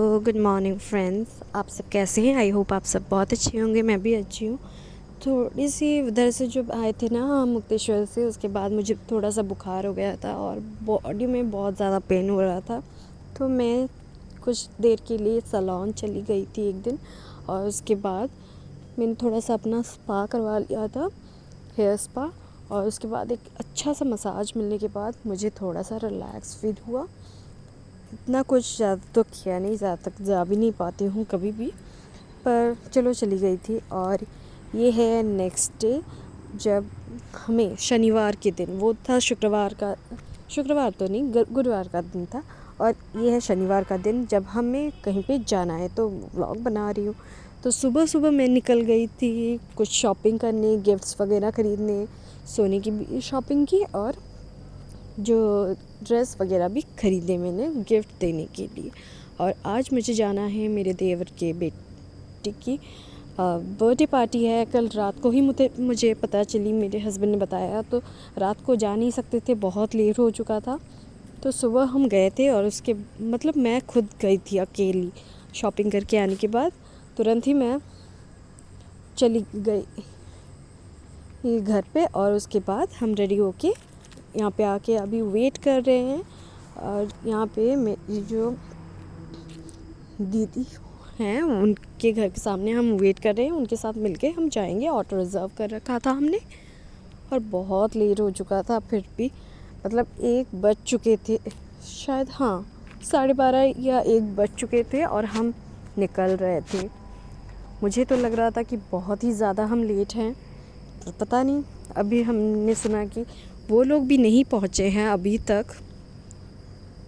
Good morning friends. आप सब कैसे हैं? आई होप आप सब बहुत अच्छे होंगे। मैं भी अच्छी हूँ। थोड़ी सी उधर से जब आए थे ना मुक्तेश्वर से, उसके बाद मुझे थोड़ा सा बुखार हो गया था और बॉडी में बहुत ज़्यादा पेन हो रहा था। तो मैं कुछ देर के लिए सैलून चली गई थी एक दिन, और उसके बाद मैंने थोड़ा सा अपना स्पा करवा लिया था, हेयर स्पा। और उसके बाद एक अच्छा सा मसाज मिलने के बाद मुझे थोड़ा सा रिलैक्स फील हुआ। इतना कुछ ज़्यादा तो किया नहीं, ज़्यादा तक जा भी नहीं पाती हूँ कभी भी, पर चलो चली गई थी। और ये है नेक्स्ट डे, जब हमें शनिवार के दिन, वो था शुक्रवार तो नहीं, गुरुवार का दिन था, और ये है शनिवार का दिन जब हमें कहीं पे जाना है। तो व्लॉग बना रही हूँ। तो सुबह सुबह मैं निकल गई थी कुछ शॉपिंग करने, गिफ्ट्स वगैरह ख़रीदने, सोने की भी शॉपिंग की, और जो ड्रेस वगैरह भी ख़रीदे मैंने गिफ्ट देने के लिए। और आज मुझे जाना है मेरे देवर के बेटे की बर्थडे पार्टी है। कल रात को ही मुझे पता चली, मेरे हस्बैंड ने बताया। तो रात को जा नहीं सकते थे, बहुत लेट हो चुका था। तो सुबह हम गए थे, और उसके मतलब मैं खुद गई थी अकेली। शॉपिंग करके आने के बाद तुरंत ही मैं चली गई घर पे, और उसके बाद हम रेडी होके यहाँ पे आके अभी वेट कर रहे हैं। और यहाँ पे मेरी जो दीदी हैं उनके घर के सामने हम वेट कर रहे हैं, उनके साथ मिलके हम जाएंगे। ऑटो रिज़र्व कर रखा था हमने, और बहुत लेट हो चुका था। फिर भी मतलब 1 बज चुके थे शायद, हाँ 12:30 या 1 बज चुके थे, और हम निकल रहे थे। मुझे तो लग रहा था कि बहुत ही ज़्यादा हम लेट हैं, पर पता नहीं। अभी हमने सुना कि वो लोग भी नहीं पहुँचे हैं अभी तक।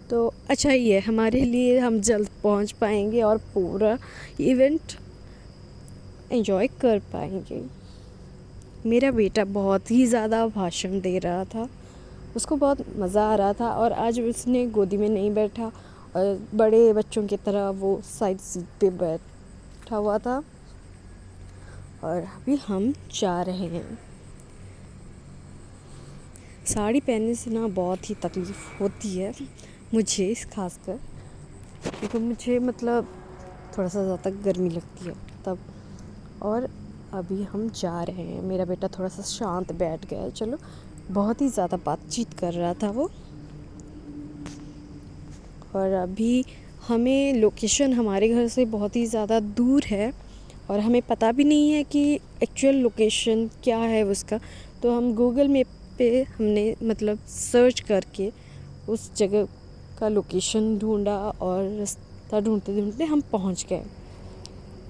तो अच्छा ही है हमारे लिए, हम जल्द पहुँच पाएंगे और पूरा इवेंट एंजॉय कर पाएंगे। मेरा बेटा बहुत ही ज़्यादा भाषण दे रहा था, उसको बहुत मज़ा आ रहा था। और आज उसने गोदी में नहीं बैठा, और बड़े बच्चों की तरह वो साइड सीट पे बैठा हुआ था। और अभी हम जा रहे हैं। साड़ी पहनने से ना बहुत ही तकलीफ़ होती है मुझे, खासकर क्योंकि मुझे मतलब थोड़ा सा ज़्यादा गर्मी लगती है तब। और अभी हम जा रहे हैं। मेरा बेटा थोड़ा सा शांत बैठ गया है। चलो, बहुत ही ज़्यादा बातचीत कर रहा था वो। और अभी हमें लोकेशन हमारे घर से बहुत ही ज़्यादा दूर है, और हमें पता भी नहीं है कि एक्चुअल लोकेशन क्या है उसका। तो हम गूगल मैप पे हमने मतलब सर्च करके उस जगह का लोकेशन ढूंढा, और रास्ता ढूंढते ढूंढते हम पहुंच गए।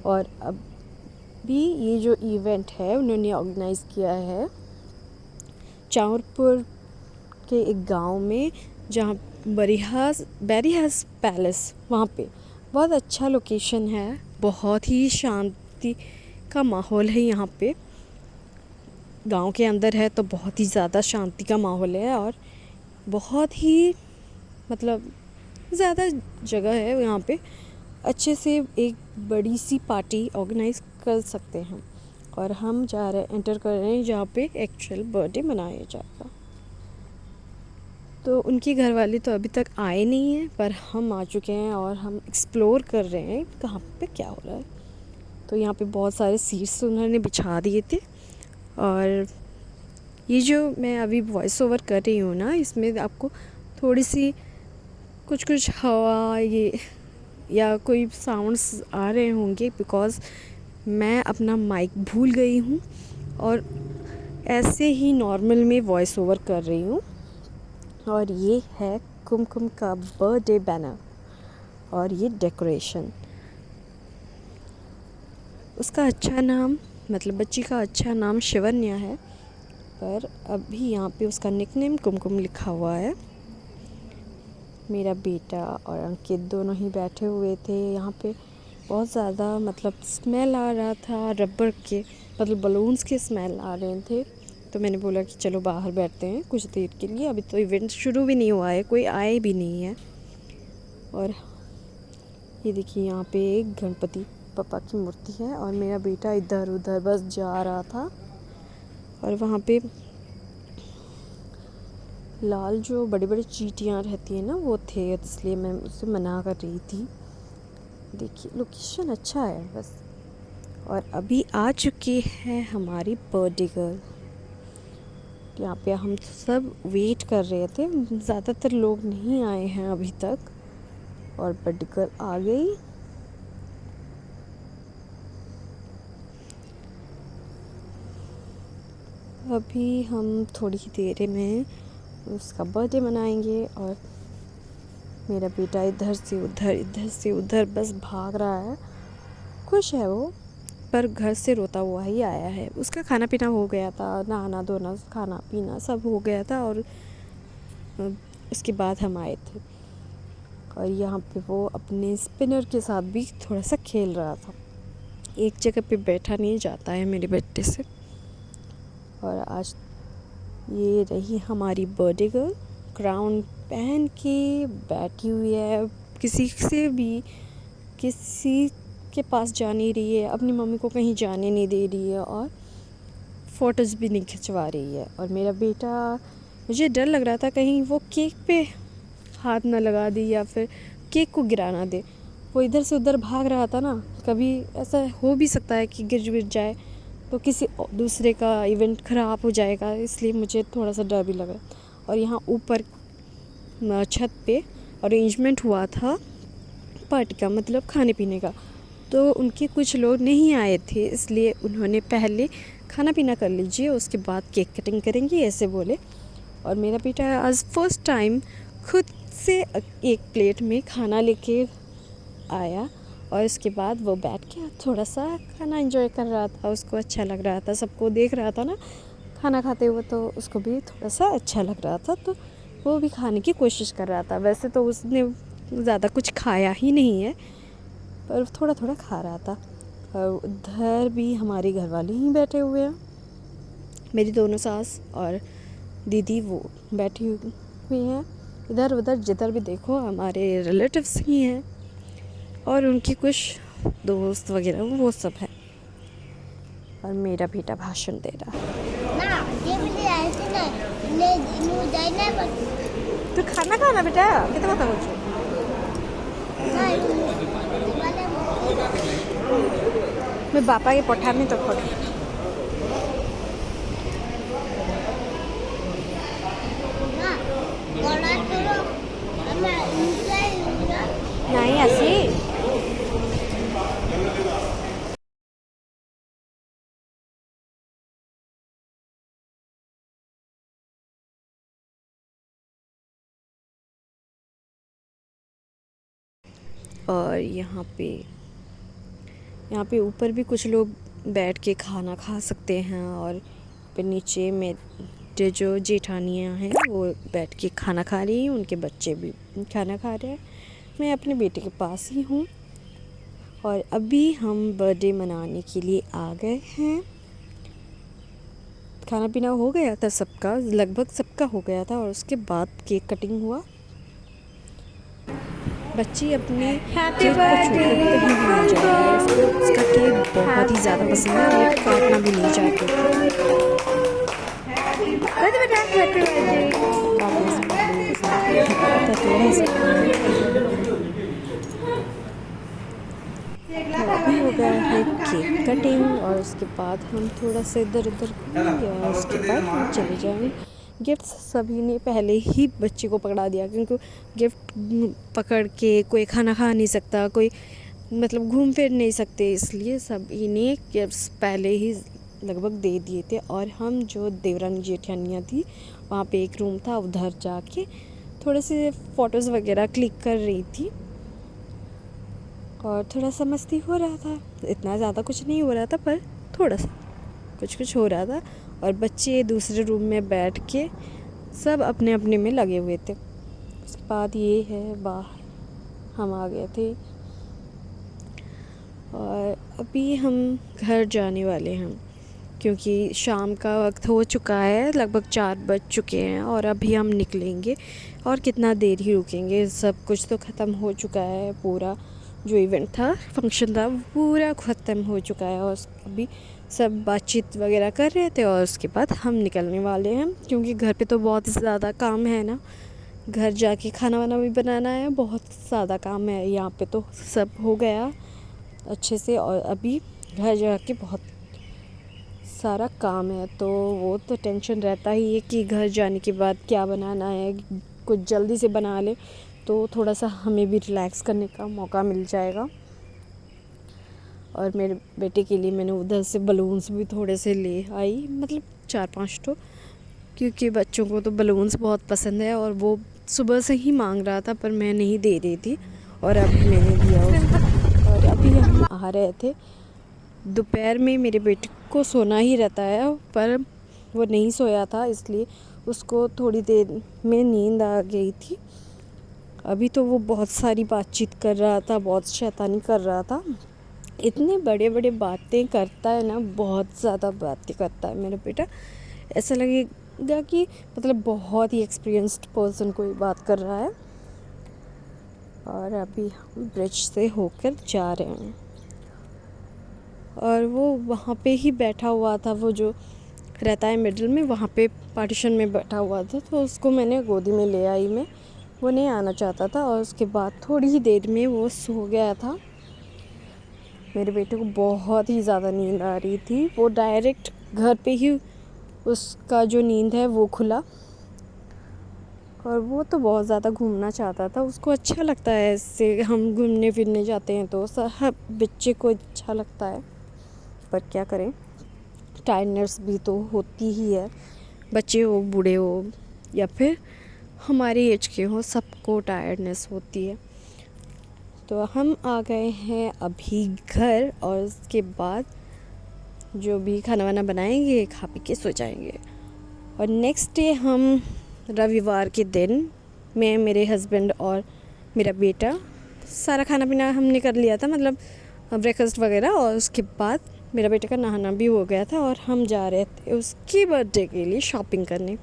और अभी ये जो इवेंट है उन्होंने ऑर्गेनाइज़ किया है चाँवरपुर के एक गांव में, जहाँ बेरीहास पैलेस, वहाँ पे बहुत अच्छा लोकेशन है। बहुत ही शांति का माहौल है यहाँ पे। गांव के अंदर है तो बहुत ही ज़्यादा शांति का माहौल है, और बहुत ही मतलब ज़्यादा जगह है यहाँ पे। अच्छे से एक बड़ी सी पार्टी ऑर्गेनाइज़ कर सकते हैं। और हम जा रहे हैं, एंटर कर रहे हैं जहाँ पे एक्चुअल बर्थडे मनाया जाएगा। तो उनके घर वाले तो अभी तक आए नहीं हैं, पर हम आ चुके हैं, और हम एक्सप्लोर कर रहे हैं कहाँ पे क्या हो रहा है। तो यहाँ पे बहुत सारे सीट्स उन्होंने बिछा दिए थे। और ये जो मैं अभी वॉइस ओवर कर रही हूँ ना, इसमें आपको थोड़ी सी कुछ हवा ये या कोई साउंड्स आ रहे होंगे, बिकॉज़ मैं अपना माइक भूल गई हूँ, और ऐसे ही नॉर्मल में वॉइस ओवर कर रही हूँ। और ये है कुमकुम का बर्थडे बैनर, और ये डेकोरेशन। उसका अच्छा नाम, मतलब बच्ची का अच्छा नाम शिवन्या है, पर अभी यहाँ पे उसका निकनेम कुमकुम लिखा हुआ है। मेरा बेटा और अंकित दोनों ही बैठे हुए थे यहाँ पे। बहुत ज़्यादा मतलब स्मेल आ रहा था रबर के, मतलब बलून्स के स्मेल आ रहे थे। तो मैंने बोला कि चलो बाहर बैठते हैं कुछ देर के लिए, अभी तो इवेंट शुरू भी नहीं हुआ है, कोई आए भी नहीं है। और ये देखिए यहाँ पे एक गणपति पापा की मूर्ति है, और मेरा बेटा इधर उधर बस जा रहा था। और वहाँ पे लाल जो बड़ी बड़ी चींटियाँ रहती हैं ना, वो थे, इसलिए मैं उससे मना कर रही थी। देखिए लोकेशन अच्छा है बस। और अभी आ चुकी है हमारी बर्थडे गर्ल। यहाँ पे हम सब वेट कर रहे थे, ज़्यादातर लोग नहीं आए हैं अभी तक, और बर्थडे गर्ल आ गई। अभी हम थोड़ी ही देर में उसका बर्थडे मनाएंगे। और मेरा बेटा इधर से उधर बस भाग रहा है। खुश है वो, पर घर से रोता हुआ ही आया है। उसका खाना पीना हो गया था, नहाना धोना खाना पीना सब हो गया था, और उसके बाद हम आए थे। और यहाँ पे वो अपने स्पिनर के साथ भी थोड़ा सा खेल रहा था। एक जगह पे बैठा नहीं जाता है मेरे बेटे से। और आज ये रही हमारी बर्थडे गर्ल, क्राउन पहन के बैठी हुई है। किसी के पास जा नहीं रही है, अपनी मम्मी को कहीं जाने नहीं दे रही है, और फ़ोटोज़ भी नहीं खिंचवा रही है। और मेरा बेटा, मुझे डर लग रहा था कहीं वो केक पे हाथ ना लगा दे या फिर केक को गिरा ना दे। वो इधर से उधर भाग रहा था ना, कभी ऐसा हो भी सकता है कि गिर जाए तो किसी दूसरे का इवेंट ख़राब हो जाएगा, इसलिए मुझे थोड़ा सा डर भी लगा। और यहाँ ऊपर छत पे अरेंजमेंट हुआ था पार्टी का, मतलब खाने पीने का, तो उनके कुछ लोग नहीं आए थे, इसलिए उन्होंने पहले खाना पीना कर लीजिए, उसके बाद केक कटिंग करेंगे ऐसे बोले। और मेरा बेटा आज फर्स्ट टाइम खुद से एक प्लेट में खाना लेके आया, और उसके बाद वो बैठ के थोड़ा सा खाना एंजॉय कर रहा था। उसको अच्छा लग रहा था, सबको देख रहा था ना खाना खाते हुए, तो उसको भी थोड़ा सा अच्छा लग रहा था, तो वो भी खाने की कोशिश कर रहा था। वैसे तो उसने ज़्यादा कुछ खाया ही नहीं है, पर थोड़ा थोड़ा खा रहा था। और उधर भी हमारे घर वाले ही बैठे हुए हैं, मेरी दोनों सास और दीदी वो बैठी हुई हैं। इधर उधर जिधर भी देखो हमारे रिलेटिव्स ही हैं, और उनकी कुछ दोस्त वगैरह वो सब है। और मेरा बेटा भाषण दे रहा है। तो खाना खाना बेटा कितना बता बोल मैं बापा के पठाने तो पढ़ नहीं आसी। और यहाँ पे ऊपर भी कुछ लोग बैठ के खाना खा सकते हैं, और फिर नीचे में जो जेठानियाँ हैं वो बैठ के खाना खा रही हैं, उनके बच्चे भी खाना खा रहे हैं। मैं अपने बेटे के पास ही हूँ, और अभी हम बर्थडे मनाने के लिए आ गए हैं। खाना पीना हो गया था सबका, लगभग सबका हो गया था, और उसके बाद केक कटिंग हुआ। बच्ची अपने केक को छूकर कहीं भी नहीं जा रही है, उसका केक बहुत ही ज़्यादा पसंद है, और काटना भी नहीं चाहती अभी हो गया है केक कटिंग, और उसके बाद हम थोड़ा सा इधर उधर घूमेंगे, और उसके बाद हम चले जाएंगे। गिफ्ट सभी ने पहले ही बच्चे को पकड़ा दिया, क्योंकि गिफ्ट पकड़ के कोई खाना खा नहीं सकता, कोई मतलब घूम फिर नहीं सकते, इसलिए सभी ने गिफ्ट्स पहले ही लगभग दे दिए थे। और हम जो देवरानी जेठानियाँ थी, वहाँ पे एक रूम था, उधर जाके थोड़े से फ़ोटोज़ वगैरह क्लिक कर रही थी, और थोड़ा सा मस्ती हो रहा था। इतना ज़्यादा कुछ नहीं हो रहा था, पर थोड़ा सा कुछ हो रहा था। और बच्चे दूसरे रूम में बैठ के सब अपने अपने में लगे हुए थे। उसके बाद ये है बाहर हम आ गए थे, और अभी हम घर जाने वाले हैं, क्योंकि शाम का वक्त हो चुका है, लगभग 4 बज चुके हैं, और अभी हम निकलेंगे। और कितना देर ही रुकेंगे, सब कुछ तो ख़त्म हो चुका है, पूरा जो इवेंट था, फंक्शन था, पूरा ख़त्म हो चुका है। और अभी सब बातचीत वगैरह कर रहे थे, और उसके बाद हम निकलने वाले हैं, क्योंकि घर पे तो बहुत ज़्यादा काम है ना, घर जाके खाना वाना भी बनाना है, बहुत ज़्यादा काम है। यहाँ पे तो सब हो गया अच्छे से, और अभी घर जाके बहुत सारा काम है, तो वो तो टेंशन रहता ही है कि घर जाने के बाद क्या बनाना है। कुछ जल्दी से बना ले तो थोड़ा सा हमें भी रिलैक्स करने का मौका मिल जाएगा। और मेरे बेटे के लिए मैंने उधर से बलून्स भी थोड़े से ले आई, मतलब 4-5 तो, क्योंकि बच्चों को तो बलून्स बहुत पसंद है और वो सुबह से ही मांग रहा था, पर मैं नहीं दे रही थी और अभी मैंने दिया उसको। और अभी हम आ रहे थे। दोपहर में मेरे बेटे को सोना ही रहता है, पर वो नहीं सोया था, इसलिए उसको थोड़ी देर में नींद आ गई थी। अभी तो वो बहुत सारी बातचीत कर रहा था, बहुत शैतानी कर रहा था। इतने बड़े बड़े बातें करता है ना, बहुत ज़्यादा बातें करता है मेरा बेटा। ऐसा लगेगा कि मतलब बहुत ही एक्सपीरियंस्ड पर्सन कोई बात कर रहा है। और अभी हम ब्रिज से होकर जा रहे हैं और वो वहाँ पे ही बैठा हुआ था, वो जो रहता है मिडिल में, वहाँ पे पार्टीशन में बैठा हुआ था, तो उसको मैंने गोदी में ले आई मैं। वो नहीं आना चाहता था और उसके बाद थोड़ी ही देर में वो सो गया था। मेरे बेटे को बहुत ही ज़्यादा नींद आ रही थी। वो डायरेक्ट घर पे ही उसका जो नींद है वो खुला, और वो तो बहुत ज़्यादा घूमना चाहता था। उसको अच्छा लगता है, इससे हम घूमने फिरने जाते हैं तो हर बच्चे को अच्छा लगता है, पर क्या करें, टायर्डनेस भी तो होती ही है। बच्चे हो, बूढ़े हो या फिर हमारी एज के हो, सबको टायर्डनेस होती है। तो हम आ गए हैं अभी घर, और उसके बाद जो भी खाना वाना बनाएंगे, खा पी के सो जाएंगे। और नेक्स्ट डे हम रविवार के दिन, मैं, मेरे हस्बैंड और मेरा बेटा, सारा खाना पीना हमने कर लिया था, मतलब ब्रेकफास्ट वगैरह, और उसके बाद मेरा बेटे का नहाना भी हो गया था और हम जा रहे थे उसकी बर्थडे के लिए शॉपिंग करने,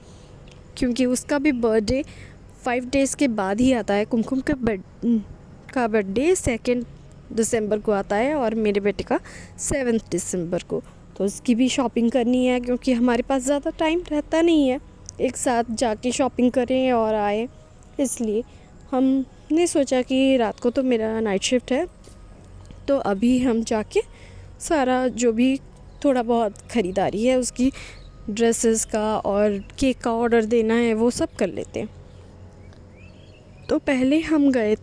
क्योंकि उसका भी बर्थडे 5 डेज़ के बाद ही आता है। कुमकुम का बर्थडे 2 दिसंबर को आता है और मेरे बेटे का 7 दिसंबर को। तो उसकी भी शॉपिंग करनी है, क्योंकि हमारे पास ज़्यादा टाइम रहता नहीं है एक साथ जाके शॉपिंग करें और आए, इसलिए हमने सोचा कि रात को तो मेरा नाइट शिफ्ट है, तो अभी हम जाके सारा जो भी थोड़ा बहुत ख़रीदारी है उसकी, ड्रेसेस का और केक का ऑर्डर देना है, वो सब कर लेते हैं। तो पहले हम गए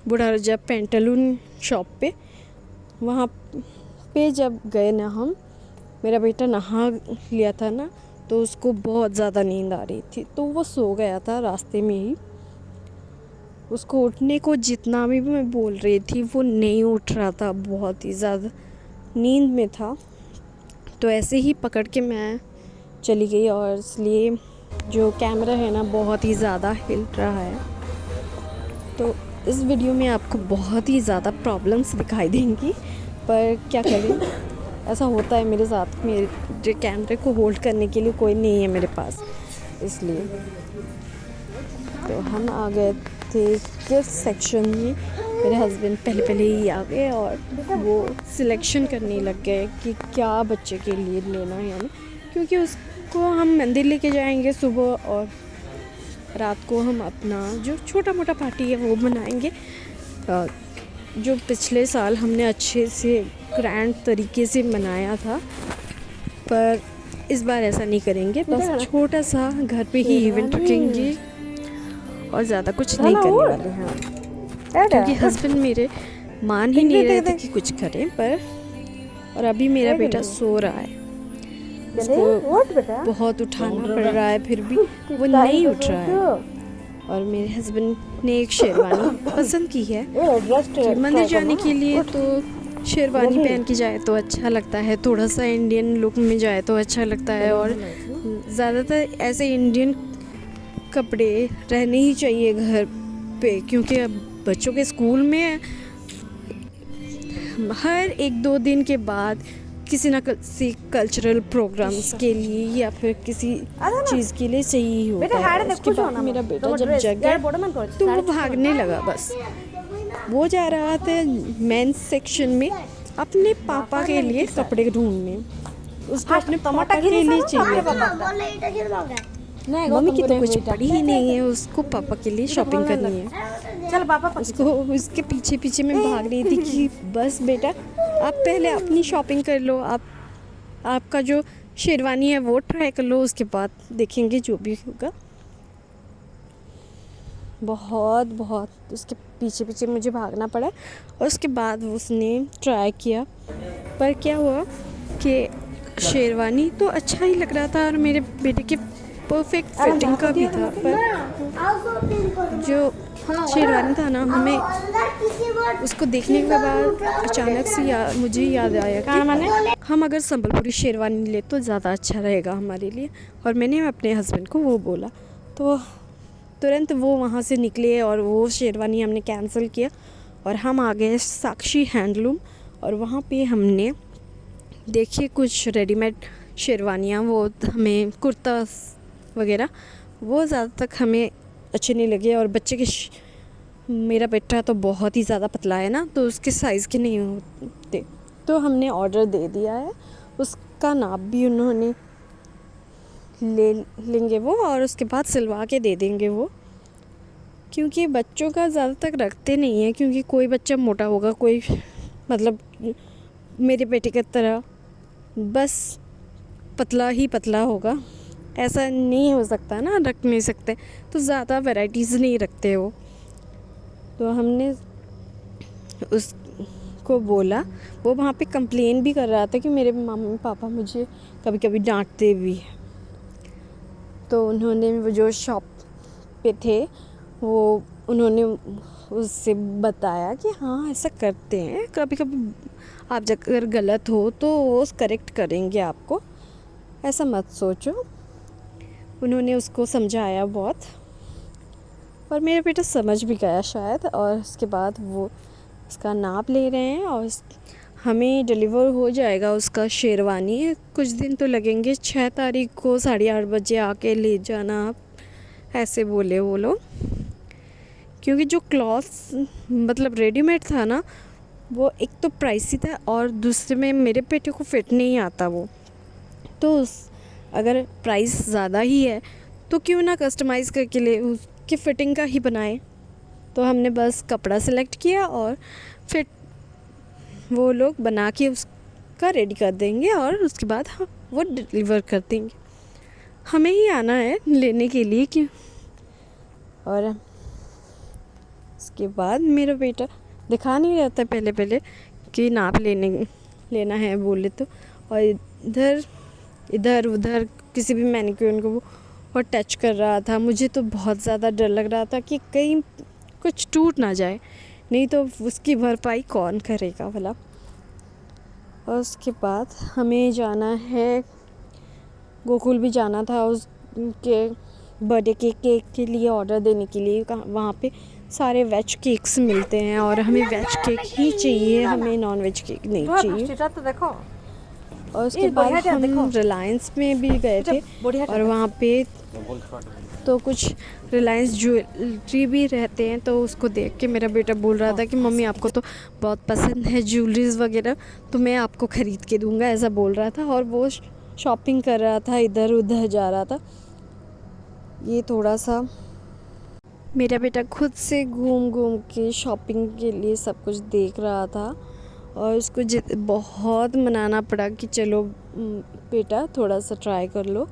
बूढ़ा रजब पेंटालून शॉप पे। वहाँ पे जब गए ना हम, मेरा बेटा नहा लिया था ना, तो उसको बहुत ज़्यादा नींद आ रही थी, तो वो सो गया था रास्ते में ही। उसको उठने को जितना भी मैं बोल रही थी, वो नहीं उठ रहा था, बहुत ही ज़्यादा नींद में था। तो ऐसे ही पकड़ के मैं चली गई, और इसलिए जो कैमरा है ना बहुत ही ज़्यादा हिल रहा है। तो इस वीडियो में आपको बहुत ही ज़्यादा प्रॉब्लम्स दिखाई देंगी, पर क्या करें, ऐसा होता है मेरे साथ। मेरे कैमरे को होल्ड करने के लिए कोई नहीं है मेरे पास, इसलिए। तो हम आ गए थे गिफ्ट सेक्शन में। मेरे हस्बैंड पहले ही आ गए और वो सिलेक्शन करने लग गए कि क्या बच्चे के लिए लेना है हमें, क्योंकि उसको हम मंदिर लेके जाएंगे सुबह, और रात को हम अपना जो छोटा मोटा पार्टी है वो मनाएंगे। जो पिछले साल हमने अच्छे से ग्रैंड तरीके से मनाया था, पर इस बार ऐसा नहीं करेंगे, बस छोटा सा घर पे ही इवेंट रखेंगे और ज़्यादा कुछ नहीं करने वाले हैं, क्योंकि हस्बैंड मेरे मान ही नहीं रहे थे कि कुछ करें। पर और अभी मेरा बेटा सो रहा है, उसको बहुत उठाना पड़ रहा है, फिर भी वो नहीं उठ रहा है। और मेरे हस्बैंड ने एक शेरवानी पसंद की है कि मंदिर जाने के लिए, तो शेरवानी पहन के जाए तो अच्छा लगता है, थोड़ा सा इंडियन लुक में जाए तो अच्छा लगता है। और ज़्यादातर ऐसे इंडियन कपड़े रहने ही चाहिए घर पे, क्योंकि अब बच्चों के स्कूल में हर 1-2 दिन के बाद किसी न किसी कल्चरल प्रोग्राम्स के लिए या फिर किसी चीज़ के लिए चाहिए होता है। उसके बाद मेरा बेटा जब जग गया तो वो भागने लगा, बस वो जा रहा था मेंस सेक्शन में अपने पापा के लिए कपड़े ढूंढने। उसको अपने पापा के लिए चाहिए। मम्मी की तो कुछ पड़ी ही नहीं है, उसको पापा के लिए शॉपिंग करनी है। चल पापा उसको उसके पीछे पीछे मैं भाग रही थी कि बस बेटा आप पहले अपनी शॉपिंग कर लो, आप आपका जो शेरवानी है वो ट्राई कर लो, उसके बाद देखेंगे जो भी होगा। बहुत बहुत उसके पीछे पीछे मुझे भागना पड़ा और उसके बाद उसने ट्राई किया, पर क्या हुआ कि शेरवानी तो अच्छा ही लग रहा था और मेरे बेटे के परफेक्ट फिटिंग का भी था, पर जो शेरवानी था ना, हमें उसको देखने के बाद अचानक से मुझे याद आया कि हम अगर संबलपुरी शेरवानी ले तो ज़्यादा अच्छा रहेगा हमारे लिए। और मैंने अपने हस्बैंड को वो बोला, तो तुरंत वो वहाँ से निकले और वो शेरवानी हमने कैंसिल किया और हम आ गए साक्षी हैंडलूम। और वहाँ पे हमने देखिए कुछ रेडीमेड शेरवानियाँ, वो हमें कुर्ता वगैरह वो ज़्यादा तक हमें अच्छे नहीं लगे। और बच्चे के मेरा बेटा तो बहुत ही ज़्यादा पतला है ना, तो उसके साइज़ के नहीं होते, तो हमने ऑर्डर दे दिया है। उसका नाप भी उन्होंने लेंगे वो, और उसके बाद सिलवा के दे देंगे वो, क्योंकि बच्चों का ज़्यादा तक रखते नहीं है, क्योंकि कोई बच्चा मोटा होगा, कोई मतलब मेरे बेटे की तरह बस पतला ही पतला होगा, ऐसा नहीं हो सकता ना, रख नहीं सकते, तो ज़्यादा वैराइटीज़ नहीं रखते वो। तो हमने उसको बोला, वो वहाँ पे कंप्लेन भी कर रहा था कि मेरे मम्मी पापा मुझे कभी कभी डांटते भी हैं। तो उन्होंने वो जो शॉप पे थे वो उन्होंने उससे बताया कि हाँ ऐसा करते हैं, कभी कभी आप अगर गलत हो तो वो करेक्ट करेंगे आपको, ऐसा मत सोचो। उन्होंने उसको समझाया बहुत, और मेरा बेटा समझ भी गया शायद। और उसके बाद वो उसका नाप ले रहे हैं और हमें डिलीवर हो जाएगा उसका शेरवानी। कुछ दिन तो लगेंगे, 6 तारीख को 8:30 बजे आके ले जाना आप, ऐसे बोले वो लोग। क्योंकि जो क्लॉथ्स मतलब रेडीमेड था ना, वो एक तो प्राइसी था और दूसरे में मेरे बेटे को फिट नहीं आता वो। तो अगर प्राइस ज़्यादा ही है तो क्यों ना कस्टमाइज़ करके ले, उसकी फ़िटिंग का ही बनाए। तो हमने बस कपड़ा सेलेक्ट किया और फिर वो लोग बना के उसका रेडी कर देंगे और उसके बाद वो डिलीवर कर देंगे। हमें ही आना है लेने के लिए क्यों। और उसके बाद मेरा बेटा दिखा नहीं रहता पहले पहले कि नाप लेना है बोले तो, और इधर उधर किसी भी मैनिक्यूर को वो टच कर रहा था। मुझे तो बहुत ज़्यादा डर लग रहा था कि कहीं कुछ टूट ना जाए, नहीं तो उसकी भरपाई कौन करेगा भला। और उसके बाद हमें जाना है, गोकुल भी जाना था उसके बर्थडे केक के लिए ऑर्डर देने के लिए। वहाँ पे सारे वेज केक्स मिलते हैं और हमें वेज केक ही चाहिए, हमें नॉन वेज केक नहीं चाहिए। तो देखो। और उसके बाद हम रिलायंस में भी गए थे और वहाँ पे तो कुछ रिलायंस ज्वेलरी भी रहते हैं, तो उसको देख के मेरा बेटा बोल रहा था कि मम्मी आपको तो बहुत पसंद है ज्वेलरीज वगैरह, तो मैं आपको ख़रीद के दूंगा, ऐसा बोल रहा था। और वो शॉपिंग कर रहा था, इधर उधर जा रहा था। ये थोड़ा सा मेरा बेटा खुद से घूम घूम के शॉपिंग के लिए सब कुछ देख रहा था और उसको बहुत मनाना पड़ा कि चलो बेटा थोड़ा सा ट्राई कर लो।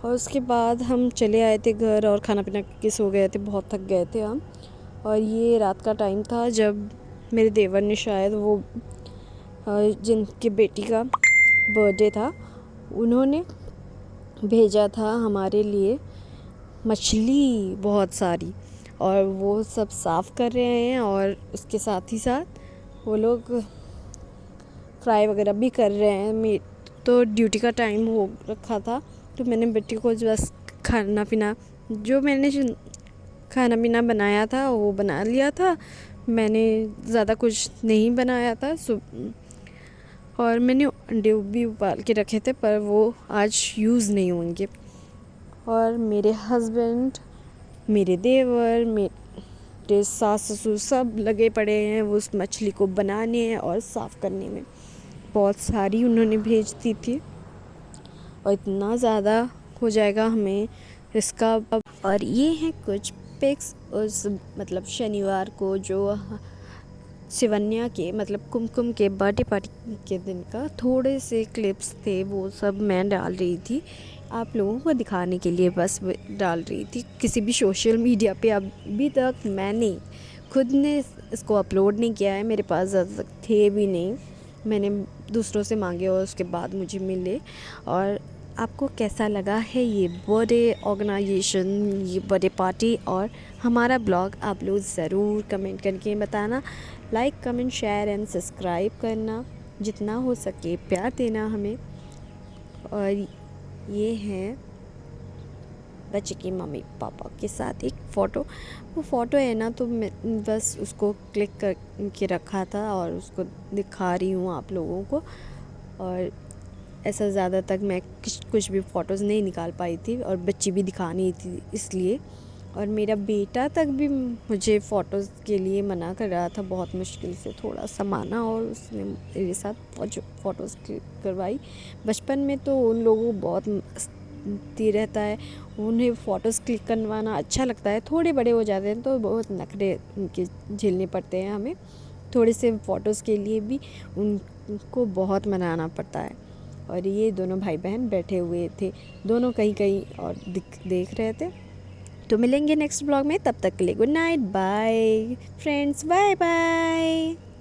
और उसके बाद हम चले आए थे घर और खाना पीना के सो गए थे, बहुत थक गए थे हम। और ये रात का टाइम था जब मेरे देवर ने शायद वो जिनके बेटी का बर्थडे था, उन्होंने भेजा था हमारे लिए मछली बहुत सारी, और वो सब साफ़ कर रहे हैं और उसके साथ ही साथ वो लोग फ्राई वगैरह भी कर रहे हैं। तो ड्यूटी का टाइम हो रखा था, तो मैंने बेटी को बस खाना पीना जो मैंने खाना पीना बनाया था वो बना लिया था। मैंने ज़्यादा कुछ नहीं बनाया था। और मैंने अंडे भी उबाल के रखे थे, पर वो आज यूज़ नहीं होंगे। और मेरे हस्बैंड, मेरे देवर, मेरे सास ससुर सब लगे पड़े हैं वो उस मछली को बनाने और साफ़ करने में। बहुत सारी उन्होंने भेज दी थी और इतना ज़्यादा हो जाएगा हमें इसका। और ये हैं कुछ पिक्स उस मतलब शनिवार को जो शिवन्या के मतलब कुमकुम के बर्थडे पार्टी के दिन का थोड़े से क्लिप्स थे, वो सब मैं डाल रही थी आप लोगों को दिखाने के लिए, बस डाल रही थी। किसी भी सोशल मीडिया पे अभी तक मैंने खुद ने इसको अपलोड नहीं किया है, मेरे पास ज़्यादा तक थे भी नहीं, मैंने दूसरों से मांगे और उसके बाद मुझे मिले। और आपको कैसा लगा है ये बर्थडे ऑर्गेनाइजेशन, ये बर्थडे पार्टी और हमारा ब्लॉग, आप लोग ज़रूर कमेंट करके बताना। Like comment share and subscribe करना, जितना हो सके प्यार देना हमें। और ये हैं बच्चे की मम्मी पापा के साथ एक फ़ोटो, वो फ़ोटो है ना तो मैं बस उसको क्लिक कर के रखा था और उसको दिखा रही हूँ आप लोगों को। और ऐसा ज़्यादा तक मैं कुछ भी फ़ोटोज़ नहीं निकाल पाई थी और बच्ची भी दिखानी थी इसलिए। और मेरा बेटा तक भी मुझे फ़ोटोज़ के लिए मना कर रहा था, बहुत मुश्किल से थोड़ा सा माना और उसने मेरे साथ फ़ोटोज़ क्लिक करवाई। बचपन में तो उन लोगों को बहुत मस्ती रहता है, उन्हें फ़ोटोज़ क्लिक करवाना अच्छा लगता है। थोड़े बड़े हो जाते हैं तो बहुत नखरे उनके झेलने पड़ते हैं हमें, थोड़े से फ़ोटोज़ के लिए भी उनको बहुत मनाना पड़ता है। और ये दोनों भाई बहन बैठे हुए थे, दोनों कहीं कहीं और देख रहे थे। तो मिलेंगे नेक्स्ट ब्लॉग में, तब तक के लिए good night, bye friends, bye bye.